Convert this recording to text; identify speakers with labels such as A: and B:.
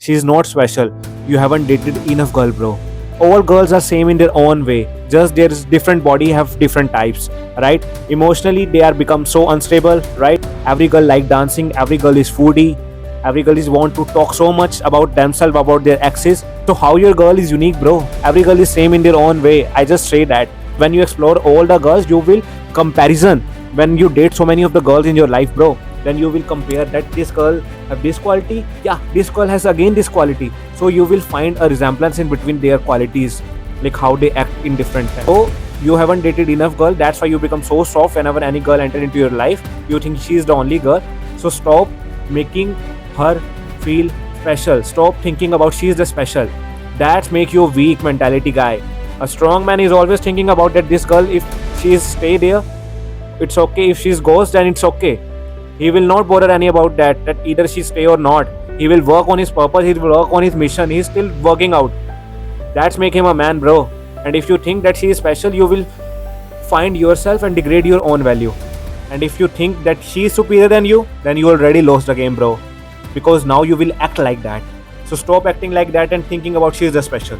A: she's not special. You haven't dated enough girl, bro. All girls are same in their own way, just their different body have different types, right? Emotionally they are become so unstable, right? Every girl like dancing, every girl is foodie, every girl is want to talk so much about themselves, about their exes. So how your girl is unique, bro? Every girl is same in their own way. I just say that when you explore all the girls, you will comparison. When you date so many of the girls in your life, bro, then you will compare that this girl have this quality, yeah, this girl has again this quality. So you will find a resemblance in between their qualities, like how they act in different times. So you haven't dated enough girl, that's why you become so soft whenever any girl enter into your life. You think she is the only girl. So stop making her feel special. Stop thinking about she is the special. That's make you a weak mentality guy. A strong man is always thinking about that this girl, if she is stay there, it's okay. If she's ghost, then it's okay. He will not bother any about that either she stay or not. He will work on his purpose, he will work on his mission. He's still working out. That's make him a man, bro. And if you think that she is special, you will find yourself and degrade your own value. And if you think that she is superior than you, then you already lost the game, bro. Because now you will act like that. So stop acting like that and thinking about she is the special.